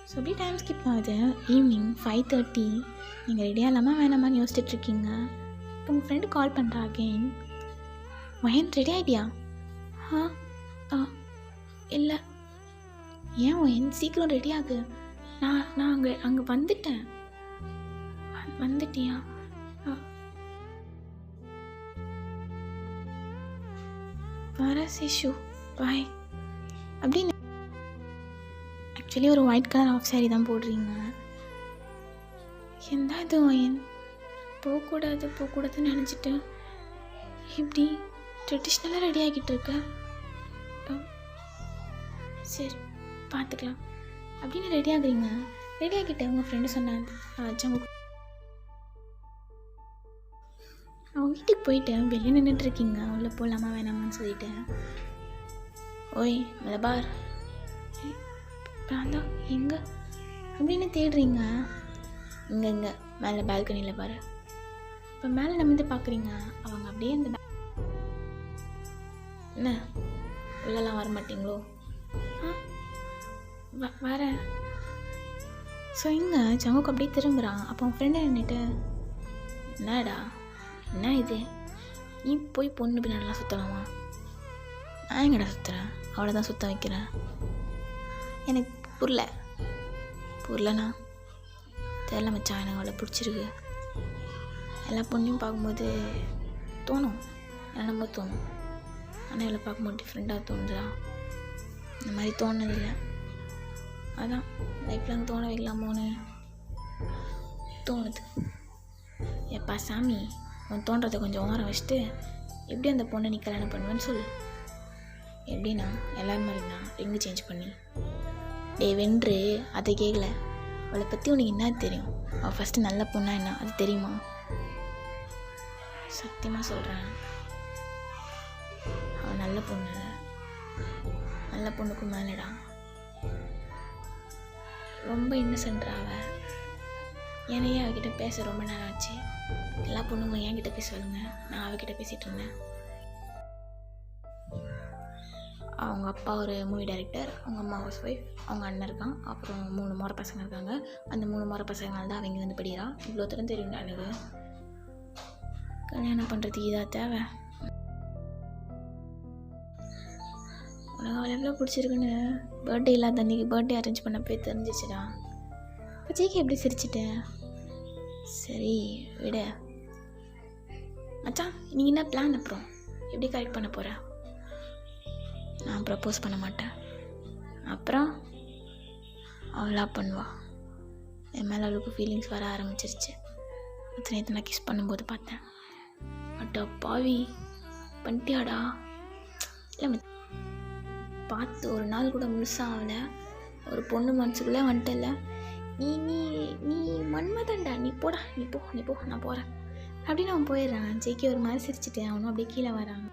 ஸோ அப்படியே டைம் ஸ்கிப் ஆகுது. ஈவினிங் 5:30 நீங்கள் ரெடியாக இல்லாமல் வேணாமான்னு யோசிச்சுட்ருக்கீங்க. இப்போ உங்கள் ஃப்ரெண்டு கால் பண்ணுறா அகெயின். வயன் ரெடி ஆகிட்டியா? இல்லை. ஏன் வயன் சீக்கிரம் ரெடி ஆகு, நான் அங்கே வந்துட்டேன். வந்துட்டியா? வர சிஷு பாய் அப்படின்னு. ஆக்சுவலி ஒரு ஒயிட் கலர் ஆஃப் சாரி தான் போடுறீங்க. எந்த இது வயன், போகக்கூடாதுன்னு நினச்சிட்டு இப்படி ட்ரெடிஷ்னலாக ரெடி ஆகிட்டு இருக்க. சரி பார்த்துக்கலாம் அப்படின்னு ரெடி ஆகுறீங்க. ரெடி ஆகிட்டு உங்கள் ஃப்ரெண்டு சொன்னாங்க அவங்க வீட்டுக்கு போயிட்டு வெளியே நின்றுட்டுருக்கீங்க. உள்ளே போகலாமா வேணாமான்னு சொல்லிட்டு. ஓய் மலபார், பிராந்தா எங்கே அப்படின்னு தேடுறீங்க. இங்கே மேலே பால்கனியில் பாரு. இப்போ மேலே நிமிர்ந்து பார்க்குறீங்க. அவங்க அப்படியே அந்த என்ன உள்ளெல்லாம் வர மாட்டிங்களோ? வரேன். ஸோ இங்கே ஜங்குக்கு அப்படியே திரும்புகிறான். அப்போ அவன் ஃப்ரெண்டு நின்றுட்டு, என்னடா என்ன இது, நீ போய் பொண்ணு பின்னாடிலாம் சுற்றலாமா? நான் எங்கடா சுற்றுறேன், அவளை தான் சுற்ற வைக்கிறேன். எனக்கு புரியலண்ணா தெரியல மச்சான், எனக்கு அவளை பிடிச்சிருக்கு. எல்லா பொண்ணையும் பார்க்கும்போது தோணும், என்னமோ தோணும். ஆனால் இவளை பார்க்கும்போது டிஃப்ரெண்ட்டாக தோணுதா? இந்த மாதிரி தோணுதில்லை. அதான் லைஃப்பில் தோண வைக்கலாமோன்னு தோணுது. எப்பா சாமி, உன் தோன்றதை கொஞ்சம் ஓரம் வச்சுட்டு எப்படி அந்த பொண்ணை நீ கல்யாணம் பண்ணுவேன்னு சொல்லு. எப்படின்னா எல்லோரும் மாதிரிண்ணா ரிங்கு சேஞ்ச் பண்ணி. வென்று அதை கேட்கல. அவளை பற்றி உனக்கு என்ன தெரியும்? அவள் ஃபஸ்ட்டு நல்ல பொண்ணா என்ன அது தெரியுமா? சத்தியமாக சொல்கிறேன், அவள் நல்ல பொண்ணு, நல்ல பொண்ணுக்கும் மேலேடா. ரொம்ப இன்னசென்ட்ரா அவள். ஏனையே அவகிட்ட பேச ரொம்ப நேரம் ஆச்சு. எல்லா பொண்ணுங்களும் என்கிட்ட பேசுவாளுங்க, நான் அவகிட்ட பேசிகிட்டு இருந்தேன். அவங்க அப்பா ஒரு மூவி டைரக்டர், அவங்க அம்மா ஹவுஸ் ஒய்ஃப், அவங்க அண்ணன் இருக்கான், அப்புறம் 3 முறை பசங்க இருக்காங்க. அந்த 3 முறை பசங்களால தான் அவங்க வந்து படிக்கிறான். இவ்வளோ தூரம் தெரியும். எனக்கு கல்யாணம் பண்ணுறதுக்கு இதாக தேவை. உனக்கு அவள் எவ்வளோ பிடிச்சிருக்குன்னு பர்த்டே இல்லாத அன்றைக்கி பர்த்டே அரேஞ்ச் பண்ண போய் தெரிஞ்சிச்சுடா. இப்போ ஜேகே எப்படி சிரிச்சிட்டேன்? சரி விட மச்சான், நீ என்ன பிளான் அப்புறம் எப்படி கரெக்ட் பண்ண போகிற? நான் ப்ரப்போஸ் பண்ண மாட்டேன். அப்புறம் அவளா பண்ணுவா. என் மேலே அவளுக்கு ஃபீலிங்ஸ் வர ஆரம்பிச்சிருச்சு. நேற்று நான் கிஸ் பண்ணும்போது பார்த்தேன். அட்டா பாவி, பண்ணிட்டியாடா? இல்லை பார்த்து ஒரு நாள் கூட முழுசாக ஆகலை, ஒரு பொண்ணு மனசுக்குள்ளே வந்துட்டல. நீ நீ நீ மன்மதன்டா, நீ போடா, நீ போ நான் போகிறேன் அப்படின்னு அவன் போயிடுறான். ஜேகே ஒரு மாதிரி சிரிச்சுட்டு அவனும் அப்படியே கீழே வராங்க.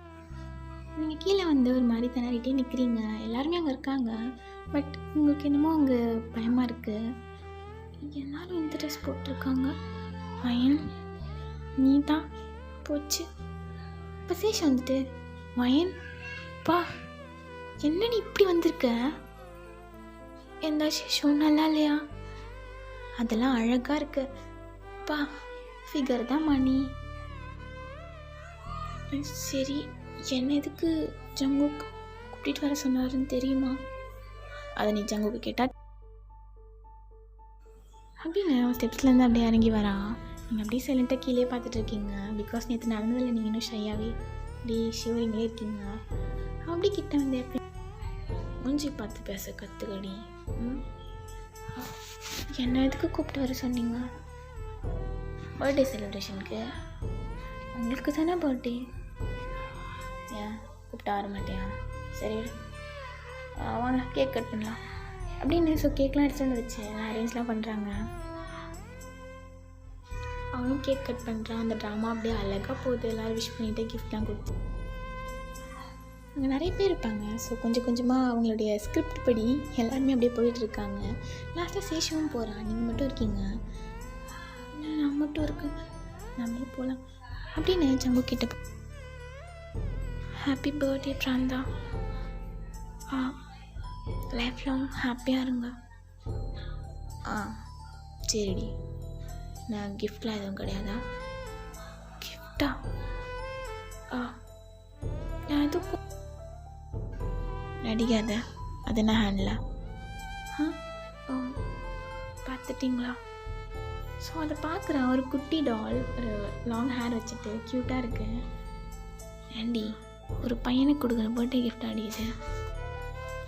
நீங்கள் கீழே வந்து ஒரு மாதிரி திணறிட்டே நிற்கிறீங்க. எல்லாருமே அங்கே இருக்காங்க. பட் உங்களுக்கு என்னமோ அங்கே பயமாக இருக்குது. எல்லாரும் இந்த ட்ரெஸ் போட்டிருக்காங்க. வயன் நீ தான் போச்சு. இப்போ சேஷ் வந்துட்டு, வயன் பா என்ன நீ இப்படி வந்திருக்க? எந்த சேஷம் நல்லா இல்லையா? அதெல்லாம் அழகாக இருக்கு பா, ஃபிகர் தான் மணி. சரி, என்ன எதுக்கு ஜங்குக்கு கூட்டிகிட்டு வர சொன்னாருன்னு தெரியுமா? அதை நீ ஜங்குக்கு கேட்டா அப்படின்னு அவன் ஸ்டெப்ஸ்லேருந்து அப்படியே இறங்கி வரான். நீங்கள் அப்படியே சைலண்ட்டாக கீழே பார்த்துட்டு இருக்கீங்க. பிகாஸ் நேற்று நடந்ததில்லை, நீங்கள் இன்னும் ஷையாகவே அப்படியே ஷிவரிங்களே இருக்கீங்க. அப்படி கிட்ட வந்து எப்படி மூஞ்சி பார்த்து பேச கற்றுக்கடி. என்ன எதுக்கு கூப்பிட்டு வர சொன்னீங்க? பர்த்டே செலிப்ரேஷனுக்கு. உங்களுக்கு தானே பர்த்டே. ஏன் கூப்பிட்டா வர மாட்டியா? சரி வாங்க கேக் கட் பண்ணலாம் அப்படின்னு. ஸோ கேக்லாம் எடுத்துகிட்டு வந்து வச்சு எல்லாம் அரேஞ்ச்லாம் பண்ணுறாங்க. அவனும் கேக் கட் பண்ணுறான். அந்த ட்ராமா அப்படியே அழகாக போகுது. எல்லோரும் விஷ் பண்ணிவிட்டு கிஃப்ட்லாம் கொடுத்து அங்கே நிறைய பேர் இருப்பாங்க. ஸோ கொஞ்சம் கொஞ்சமாக அவங்களுடைய ஸ்கிரிப்ட் படி எல்லாருமே அப்படியே போயிட்டுருக்காங்க. லாஸ்ட்டாக சேஷவும் போகிறான். நீங்கள் மட்டும் இருக்கீங்க. நான் மட்டும் இருக்கேன், நம்மளும் போகலாம் அப்படின்னு ஜங்கு கிட்ட. ஹாப்பி பர்த்டே பிராந்தா, லைஃப் லாங் ஹாப்பியாக இருங்க. சரிடி. நான் கிஃப்ட்லாம் எதுவும் கிடையாதா? கிஃப்டா? நான் எதுவும் நடிக்காத. அது என்ன ஹேண்டில்? பார்த்துட்டிங்களா? ஸோ அதை பார்க்குறேன். ஒரு குட்டி டால், ஒரு லாங் ஹேர் வச்சுட்டு க்யூட்டாக இருக்கு. ஆண்டி, ஒரு பையனுக்கு கொடுக்குற பர்த்டே கிஃப்ட் அடிக்குது.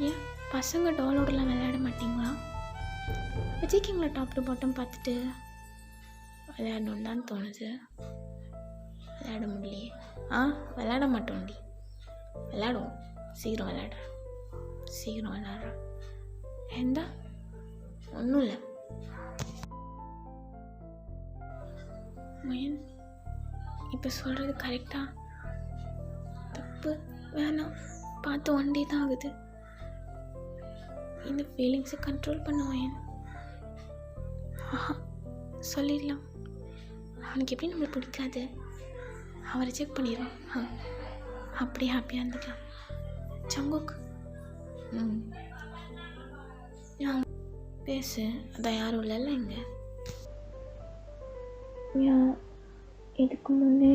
ஏன் பசங்க டாலோடலாம் விளையாட மாட்டிங்களா? வச்சுக்கிங்களா? டாப் டு பாட்டம் பார்த்துட்டு விளையாடணுன்னு தான் தோணுது. விளையாட முடியலையே. விளையாட மாட்டோம்டி. விளையாடுவோம். சீக்கிரம் விளையாடுறேன். எந்த ஒன்றும் இல்லை. மயன் இப்போ சொல்கிறது கரெக்டாக? தப்பு வேணாம், பார்த்து 1 day தான் ஆகுது. இந்த ஃபீலிங்ஸை கண்ட்ரோல் பண்ண மயன். சொல்லிடலாம். அவனுக்கு எப்படி நம்மளை பிடிக்காது, அவரை செக் பண்ணிடுவான். அப்படியே ஹாப்பியாக இருந்துக்கலாம். சங்குக் பேசு, அதான் யாரும் இல்லைல்ல இங்கே. இதுக்கு முன்னே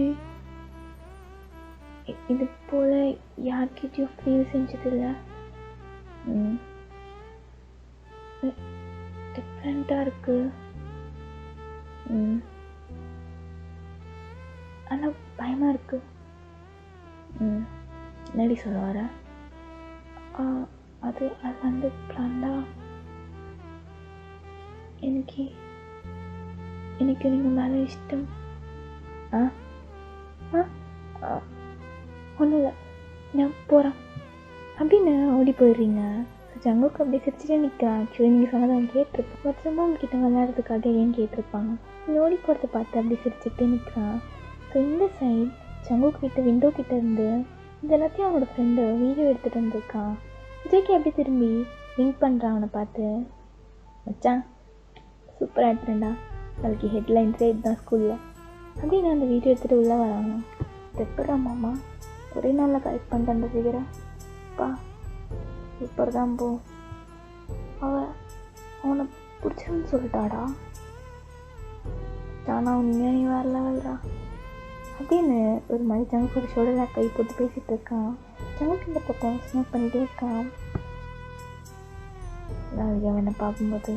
இது போல் யார்கிட்டையும் ஃபீல் செஞ்சதில்லை. டிஃப்ரெண்ட்டாக இருக்குது. ஆனால் பயமாக இருக்குது. என்னடி சொல்ல வர? அது வந்து பிராண்டா எனக்கு நீங்கள் மேலே இஷ்டம். ஒன்றும் இல்லை, நான் போகிறேன் அப்படின்னு ஓடி போயிடுறீங்க. ஜங்குக்கு அப்படியே சிரிச்சுட்டே நிற்கிறான். ஆக்சுவலி நீங்கள் சொன்னதை அவன் கேட்டிருப்பான். மொத்தமாக உங்ககிட்ட விளையாடுறதுக்காக ஏன்னு கேட்டிருப்பாங்க. நீ ஓடி போகிறத பார்த்து அப்படியே சிரிச்சுக்கிட்டே நிற்கிறான். ஸோ இந்த சைட் ஜங்குக்கிட்ட விண்டோ கிட்ட இருந்து இது எல்லாத்தையும் அவனோட ஃப்ரெண்டு வீடியோ எடுத்துகிட்டு வந்திருக்கான். விஜய்க்கு எப்படி திரும்பி லிங்க் பண்ணுறான் அவனை பார்த்து. மச்சான் சூப்பராக எடுத்துட்டேன்டா, நாளைக்கு ஹெட்லைன்ஸே இதுதான் ஸ்கூலில் அப்படின்னு அந்த வீடியோ எடுத்துகிட்டு உள்ளே வராங்க. எப்படா மாமா ஒரே நாளில் கரெக்ட் பண்ணிட்டேன் சீக்கிரம் பா, சூப்பர் தான் போ. அவனை பிடிச்சிருன்னு சொல்லிட்டாடா. ஆனால் உண்மையாக நீ வேறு லெவல்ரா அப்படின்னு ஒரு மாதிரி ஜங்குக்கு ஒரு ஷோல்டரில் கை போட்டு பேசிகிட்டு இருக்கான். ஜங்குக்கு இந்த பக்கம் ஸ்மோக் பண்ணிகிட்டே இருக்கான். நாளைக்கு அவனை பார்க்கும்போது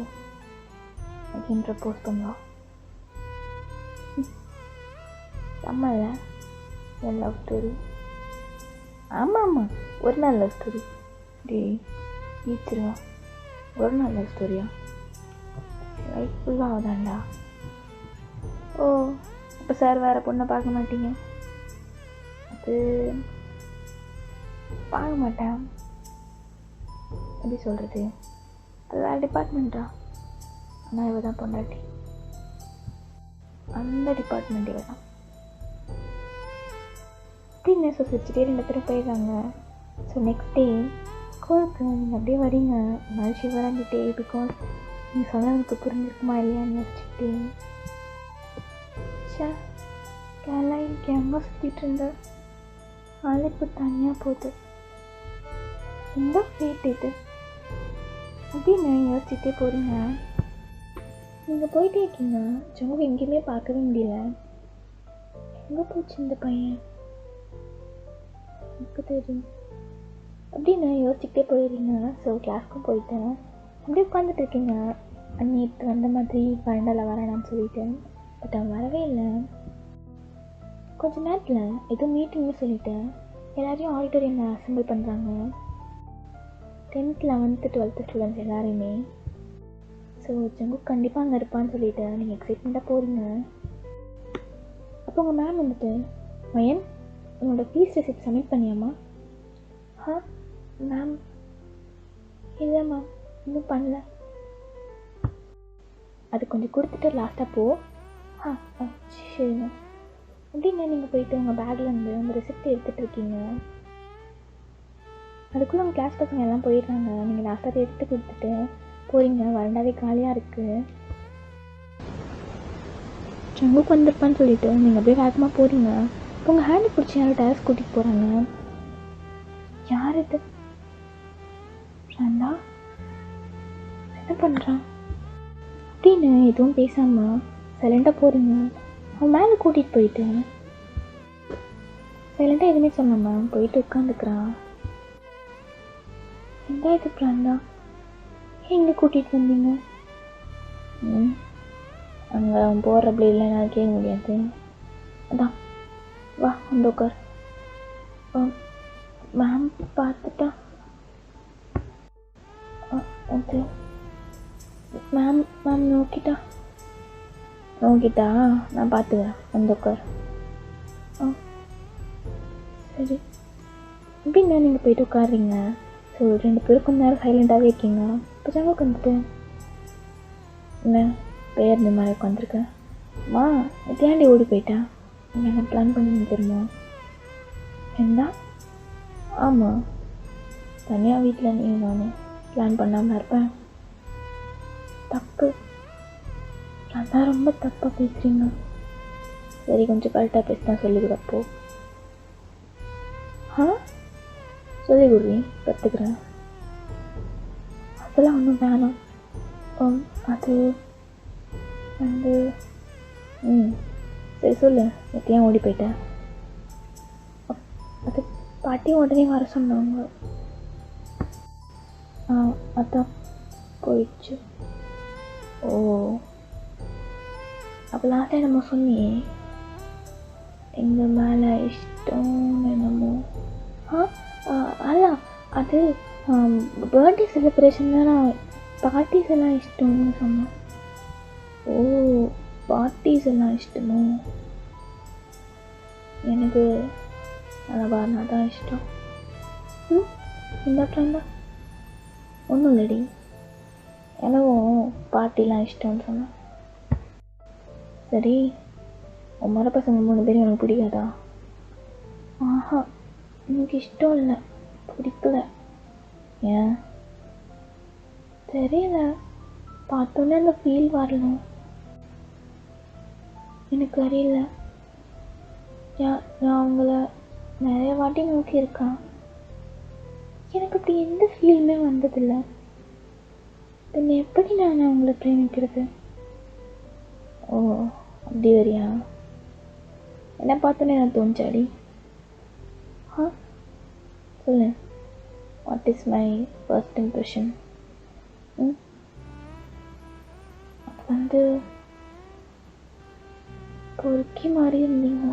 அகைன் ப்ரப்போஸ் பண்ணலாம். செம்மல்ல என் லவ் ஸ்டோரி. ஆமாம் ஒரு நாள் லவ் ஸ்டோரி. டே டீச்சரா ஒரு நாள் லவ் ஸ்டோரியா? லைஃப் ஃபுல்லாக ஆகுதாண்டா. ஓ அப்போ சார் வேறு பொண்ணை பார்க்க மாட்டீங்க? அது பார்க்க மாட்டேன். எப்படி சொல்கிறது, அது வேறு டிபார்ட்மெண்ட்டா. ஆனால் இவ தான் பொண்டாட்டி, அந்த டிபார்ட்மெண்ட் இவ தான் அப்படின்னு சொசிச்சுட்டே 2 பேரும் போயிடுறாங்க. ஸோ நெக்ஸ்ட் டே ஸ்கூலுக்கு நீங்கள் அப்படியே வரீங்க. நான் ஷிவராங்கிட்டே பிகாஸ் நீங்கள் சொன்னால் எனக்கு புரிஞ்சிருக்குமா இல்லையான்னு யோசிச்சுக்கிட்டே. கேரளா இன்னைக்கு அங்கே சுற்றிட்டு இருந்த ஆள் இப்போ தனியாக போகுது. எந்த ஃபேட் இது அப்படின்னு யோசிச்சுட்டே போகிறீங்க. நீங்கள் போயிட்டே இருக்கீங்க. ஜங்கு எங்கேயுமே பார்க்கவே முடியல. எங்கே போச்சு இந்த பையன் எனக்கு தெரியும் அப்படின்னு யோசிச்சுக்கிட்டே போயிடுறீங்க. ஸோ கிளாஸ்க்கும் போயிட்டேன். அப்படியே உட்காந்துட்டு இருக்கீங்க. நேற்று வந்த மாதிரி பன்னெண்டில் வரேனான்னு சொல்லிட்டு, பட் அவன் வரவே இல்லை. கொஞ்ச நேரத்தில் ஏதோ மீட்டிங்னு சொல்லிவிட்டு எல்லோரையும் ஆடிட்டோரியமில் அசம்பிள் பண்ணுறாங்க. 10th 11th 12th ஸ்டூடெண்ட்ஸ் எல்லாரையுமே. ஸோ ஜங்கு கண்டிப்பாக அங்கே இருப்பான்னு சொல்லிவிட்டு நீங்கள் எக்ஸைட்மெண்ட்டாக போகிறீங்க. அப்போ உங்கள் மேம் வந்துட்டு, மயன் உன்னோட ஃபீஸ் ரெசிப்ட் சப்மிட் பண்ணியாம்மா? மேம் இல்லை மேம் இன்னும் பண்ணல. அது கொஞ்சம் கொடுத்துட்டு லாஸ்ட்டாக போ. சரி மேம் அப்படின்னா நீங்கள் போயிட்டு உங்கள் பேக்கில் இருந்து அந்த ரெசிப்ட் எடுத்துகிட்டு இருக்கீங்க. அதுக்குள்ளே உங்கள் கிளாஸ் பசங்க எல்லாம் போயிடுறாங்க. நீங்கள் லாஸ்ட்டாக எடுத்து கொடுத்துட்டு போகிறீங்க. வரண்டாவே காலியாக இருக்குது. ஜங்குக்கு வந்திருப்பான்னு சொல்லிவிட்டு நீங்கள் அப்படியே வேகமாக போகிறீங்க. உங்கள் ஹேண்டை பிடிச்சி யாரும் டேரஸ் கூட்டிகிட்டு போகிறாங்க. யார் இது? ஃப்ரெண்டா? என்ன பண்ணுறான் அப்படின்னு எதுவும் பேசாமல் சைலண்டாக போகிறீங்க. அவன் மேலே கூட்டிகிட்டு போயிட்டு சைலண்டாக எதுவுமே சொல்லாமல் போயிட்டு உட்காந்துக்கிறான். என்ன இது ஃப்ரெண்டா, எங்கே கூட்டிகிட்டு வந்தீங்க? அங்கே அவன் போகிற அப்படி இல்லைன்னா கேட்க முடியாது. அதான் வா வந்து உட்கார். மேம் பார்த்துட்டா அது மேம் நோக்கிட்டா நான் பார்த்துக்கிறேன் வந்து உட்கார். சரி எப்படின்னா நீங்கள் போயிட்டு உட்காடுறீங்க. ஸோ 2 பேரும் கொஞ்ச நேரம் சைலண்டாகவே இருக்கீங்க. இப்போ ஜங்குக்கு வந்துட்டு, என்ன பேர் இந்த மாதிரி உட்காந்துருக்கேன் மா எத்தையாண்டி ஓடி போயிட்டேன் என்ன பிளான் பண்ணி தெரியுமா? என்ன? ஆமாம் தனியாக வீட்டில் நீ நானும் பிளான் பண்ணாமல் இருப்பேன். தப்பு, அதான் ரொம்ப தப்பாக பேசுகிறீங்க. சரி கொஞ்சம் கரெக்டாக பேசினா சொல்லிவிடப்போ. சொல்லி கொடுறீ, கற்றுக்குறேன். அதெல்லாம் ஒன்றும் வேணாம். அது வந்து சரி சொல்லு, எப்படியா ஓடி போயிட்டேன்? அது பாட்டி உடனே வர சொன்னாங்க. அதான் போயிடுச்சு. ஓ, அப்போ லாஸ்ட்டாக நம்ம சொன்னியே எங்கள் மேலே இஷ்டம் என்னமோ. அல்ல, அது பர்த்டே செலிப்ரேஷன் தான். நான் பார்ட்டிஸ் எல்லாம் இஷ்டம்னு சொன்னேன். ஓ, பார்ட்டிஸ் எல்லாம் இஷ்டமோ? எனக்கு அழகானா தான் இஷ்டம். இந்த ஃப்ரெண்டா ஒன்றும் இல்லடி, எனக்கும் பார்ட்டிலாம் இஷ்டம்னு சொன்னேன். சரி, உன் மர பசங்க 3 பேரும் எனக்கு பிடிக்காதா? ஆஹா, எனக்கு இஷ்டம் இல்லை, பிடிக்கல. ஏன் தெரியல, பார்த்தோன்னே அந்த ஃபீல் வரணும். எனக்கு அறியல. நான் அவங்கள நிறைய வாட்டி நோக்கியிருக்கேன், எனக்கு அப்படி எந்த ஃபீலுமே வந்ததில்லை. பின்ன எப்படி நான் அவங்கள பிரேமிக்கிறது? ஓ, அப்படி வரியா? என்ன பார்த்தோன்னே எனக்கு தோணுச்சாடி? சொல்லு, what is my first impression? அது வந்து பொறுக்கி மாதிரி இருந்தீங்க.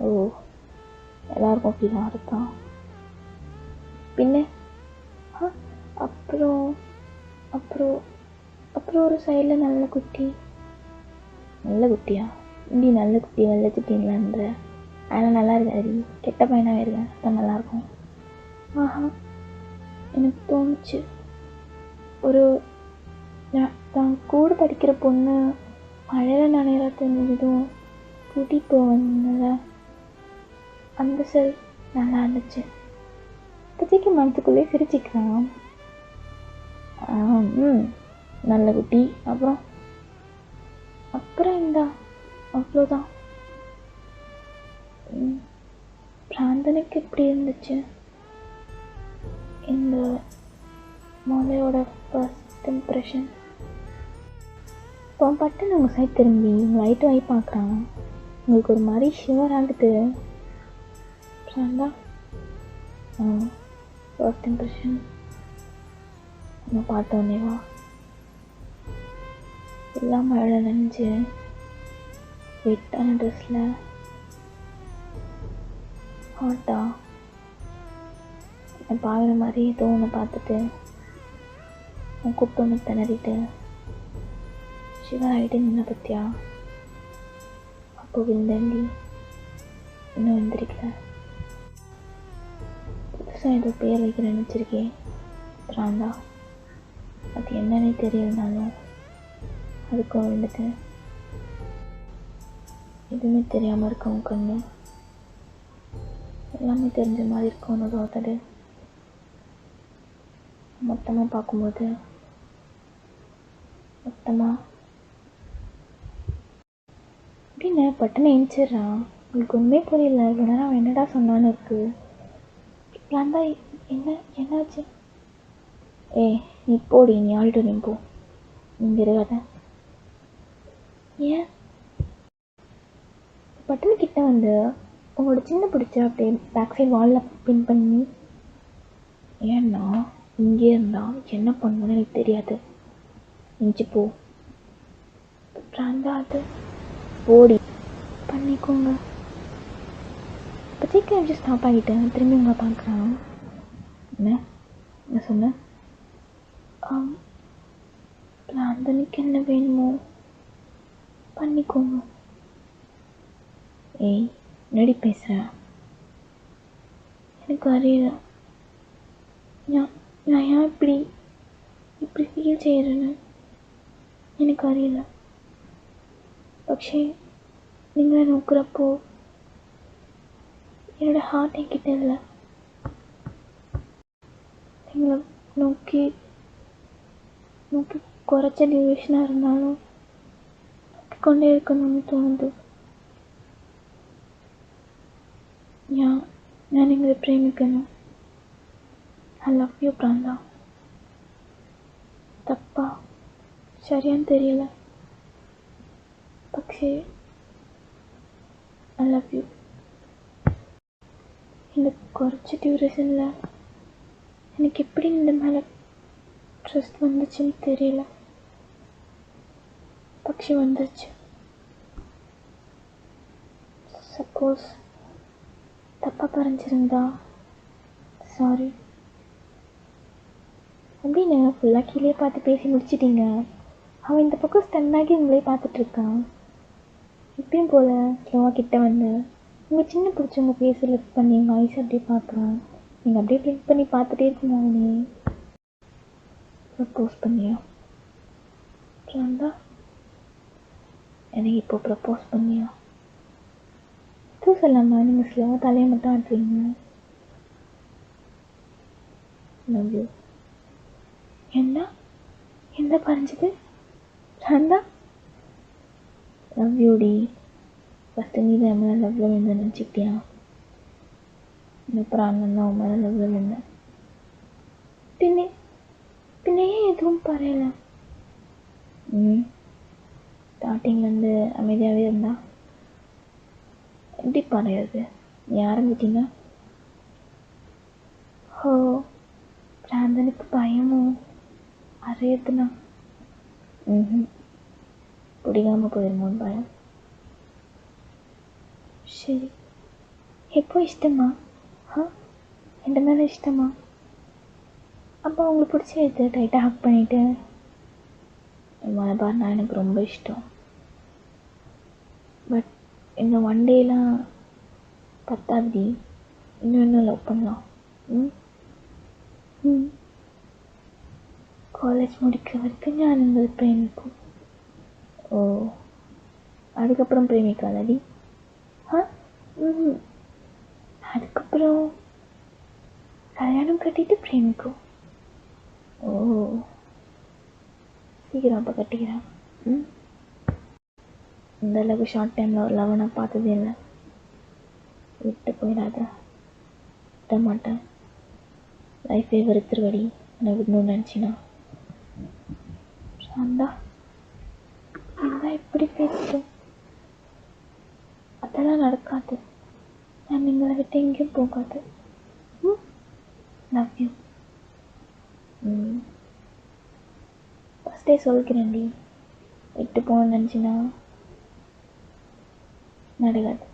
ஓ, எல்லாருக்கும் அப்படிலாம் இருக்கான். பின்ன அப்புறம் அப்புறம் அப்புறம் ஒரு சைடில் நல்ல குட்டி. நல்ல குட்டியா? இப்படி நல்ல குட்டி வெள்ளை குட்டின்லான்ற, அதெல்லாம் நல்லா இருக்காது, கெட்ட பையனாக இருக்கேன், அதான் நல்லாயிருக்கும். எனக்கு தோணுச்சு, ஒரு நான் கூட படிக்கிற பொண்ணு மழையில் நனையிற தெரிஞ்சதும் கூட்டிகிட்டு போவதுனால அந்த செல் நல்லா இருந்துச்சு. இப்போதைக்கு மனசுக்குள்ளே சிரிச்சிக்கலாம். நல்ல குட்டி. அப்புறம் இந்த அவ்வளோதான். பிராந்தனுக்கு எப்படி இருந்துச்சு இந்த மலையோட ஃபர்ஸ்ட் இம்ப்ரெஷன்? இப்போ பட்டன் உங்கள் சைட் திரும்பி லைட்டு வாங்கி பார்க்குறான். உங்களுக்கு ஒரு மாதிரி ஷிவர் ஆகுது. பிராந்தா, ஃபர்ஸ்ட் இம்ப்ரெஷன் நான் பார்த்தோன்னே வா, எல்லாம் மழை நனைஞ்சு வெட்டான ட்ரெஸ்ஸில் ஹாட்டா நான் பார்க்குற மாதிரி ஏதோ ஒன்று பார்த்துட்டு உன் கூப்பிட்டு ஒன்று திணறிட்டு ஷிவர் ஆகிட்டு நின்ன பற்றியா? அப்போ விழுந்தண்டி, இன்னும் எழுந்திரிக்கல. புதுசாக ஏதோ பேர் வைக்க நினச்சிருக்கேன் பிராந்தா, அது என்னன்னே தெரியலனாலும் அதுக்கும் வந்துட்டு எதுவுமே தெரியாமல் இருக்கவும் கண்ணு, எல்லாமே தெரிஞ்ச மாதிரி இருக்கும் தோத்தது. மொத்தமாக பார்க்கும்போது அப்படின்னு பட்டுன்னு எழுச்சிட்றான். உங்களுக்கு ஒன்றுமே புரியல, இவ்வளோ நேரம் அவன் என்னடா சொன்னான்னு இருக்கு. பிளான்டா என்னாச்சு? நீ போடி, நீ ஆல்டோரியம் போ, நீங்கள் இருக்காத. ஏன்? பட்டனு கிட்ட வந்து உங்களோட சின்ன பிடிச்ச அப்படியே பேக் சைட் வாலில் பின் பண்ணி, ஏன்னா இங்கே இருந்தால் என்ன பண்ணணும்னு எனக்கு தெரியாது, நெஞ்சு போ. பிராந்தா, அது போடி பண்ணிக்கோங்க. இப்போ சீக்கிரம் வச்சு ஸ்டாப் ஆகிட்டேன். திரும்பி உங்களை பார்க்குறான். என்ன சொன்னேன்? பிராந்தனுக்கு என்ன வேணுமோ பண்ணிக்கோங்க. நடி பேசுகிற, எனக்கு அறியல நான் ஏன் இப்படி ஃபீல் செய்கிறேன்னு எனக்கு அறியல. പക്ഷേ നിങ്ങളെ നോക്കുന്നപ്പോൾ என்னோட ஹார்ட் என்கிட்ட இல்லை. നിങ്ങളെ നോക്കി കുറച്ച് ഡിവിഷനാக இருந்தாலும் നോക്കിക്കൊണ്ടേ இருக்கணும்னு தோணுது. ഞാൻ നിങ്ങളെ പ്രേമിക്കുന്നു. I love you பிராந்தா. தப்பா சரியான்னு தெரியல, പക്ഷേ ஐ லவ் யூ. இந்த കുറച്ച് டியூரேஷனில் எனக்கு எப்படி இந்த மேலே ட்ரஸ்ட் வந்துச்சுன்னு தெரியல, പക്ഷേ வந்துருச்சு. சப்போஸ் தப்பாக பறஞ்சிருந்தா சாரி. அப்படின்னு ஃபுல்லாக கீழே பார்த்து பேசி முடிச்சிட்டிங்க. அவன் இந்த பக்கம் ஸ்டன்னாகி உங்களே பார்த்துட்ருக்கான். இப்பயும் போல் ஸ்லோவாக கிட்ட வந்து உங்கள் சின்ன பிடிச்சவங்க ஃபேஸில் லிஃப்ட் பண்ணி எங்கள் ஐஸ் அப்படியே பார்க்குறான். நீங்கள் அப்படியே பிளிங்க் பண்ணி பார்த்துட்டே இருக்கீங்க. அவனே ப்ரப்போஸ் பண்ணியா பிராந்தா? எனக்கு இப்போ ப்ரப்போஸ் பண்ணியா? எதுவும் சொல்லாமல் நீங்கள் ஸ்லோவாக தலையை மட்டும் ஆட்டுறீங்க. Love you. என்ன பறஞ்சுது பிராந்தா? லவ் யூடி. ஃபஸ்ட்டு நீ தான் என் மேலே லவ்வில் விழுந்து நினச்சிக்கிட்டியா? அப்புறம் அண்ணன் தான் உன் மேலே லவ்வில் விழுந்தேன். பின்னையே எதுவும் பறையலை. ஸ்டார்டிங்லேருந்து அமைதியாகவே இருந்தா எப்படி பறையாது? நீ ஆரம்பிட்டீங்க. ஓ, பிராந்தனுக்கு பயமும் அறையத்துனா பிடிக்காமல் போயிருமோன்னு பயம். சரி, எப்போ இஷ்டமா? எந்த மேலே இஷ்டமா? அப்போ அவங்களுக்கு பிடிச்ச எடுத்து டைட்டாக ஹக் பண்ணிவிட்டு மலபார்னா எனக்கு ரொம்ப இஷ்டம். பட் இந்த ஒன் டேலாம் பத்தாது, இன்னும் லவ் பண்ணலாம். காலேஜ் முடிக்கிற வரைக்கும் நான் உங்களை பிரேமிக்கும். ஓ, அதுக்கப்புறம் பிரேமிக்காதடி? அதுக்கப்புறம் கல்யாணம் கட்டிட்டு பிரேமிக்கும். ஓ, சீக்கிரம் அப்போ கட்டிக்கிறேன். இந்த அளவுக்கு ஷார்ட் டைமில் ஒரு லவ் நான் பார்த்ததே இல்லை. விட்டு போயிடாத. விட மாட்டேன். லைஃபே வெறுத்துருவடி நான் விடணும்னு நினச்சினா. சாந்தா, என்ன இப்படி பேசிட்டோம்? அதெல்லாம் நடக்காது. நான் எங்களை விட்டு எங்கேயும் போகாது. Love you. ஃபஸ்ட்டே சொல்லிக்கிறேன்டி, விட்டு போகணும்னு நினச்சினா நடக்காது.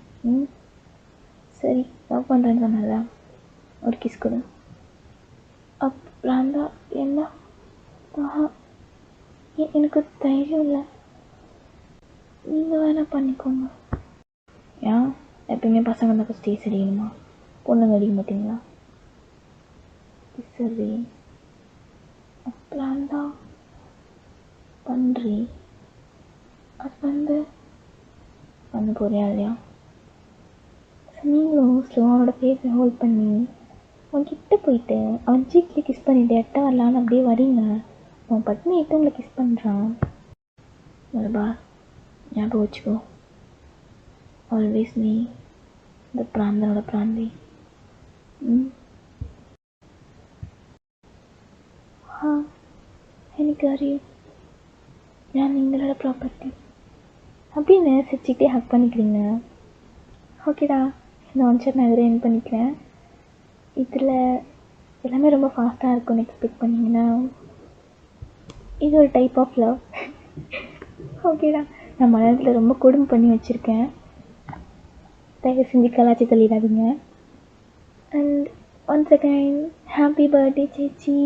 சரி, லவ் பண்ணுறேன்னு சொன்னதா ஒரு கிஸ் கொடு. பிராந்தா என்ன? எனக்கு தைரியம் இல்லை. நீங்கள் வேணா பண்ணிக்கோங்க. ஏன் எப்பயுமே பசங்க தான் ஃபஸ்ட் டேஸ் அடிக்கணுமா? பொண்ணுங்க அடிக்க மாட்டிங்களா? சரி, பிராந்தா பண்ணுறி. அது பண்ண போறியா இல்லையா? நீங்களும் ஸ்லோவோட ஃபேஸை ஹோல்ட் பண்ணி அவன் கிட்ட போயிட்டு அவன் சீக்கில் கிஸ் பண்ணிவிட்டு எட்ட வரலான்னு அப்படியே வரீங்க. அவன் பட்னி எட்டு உங்களை கிஸ் பண்ணுறான். மலபா, ஞாபகம் வச்சுக்கோ, ஆல்வேஸ் நீ இந்த பிராந்தனோட பிராந்தி. எனக்கு அறியும், நான் நீங்களோட ப்ராப்பர்ட்டி அப்படின்னு சிரிச்சுக்கிட்டே ஹக் பண்ணிக்கிறீங்க. ஓகேடா, இந்த ஒன் ஷாட் நான் இதில் என் பண்ணிக்கிறேன். இதில் எல்லாமே ரொம்ப ஃபாஸ்ட்டாக இருக்கும்னு எக்ஸ்பெக்ட் பண்ணிங்கன்னா இது ஒரு டைப் ஆஃப் லவ். ஓகேடா, நான் மனதில் ரொம்ப கொடுமை பண்ணி வச்சுருக்கேன். தயவு செஞ்சு கலாச்சி தள்ளிடாதீங்க. And once again happy birthday சேச்சி.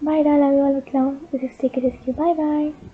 Bye, love you all with love. This is TK. Bye bye.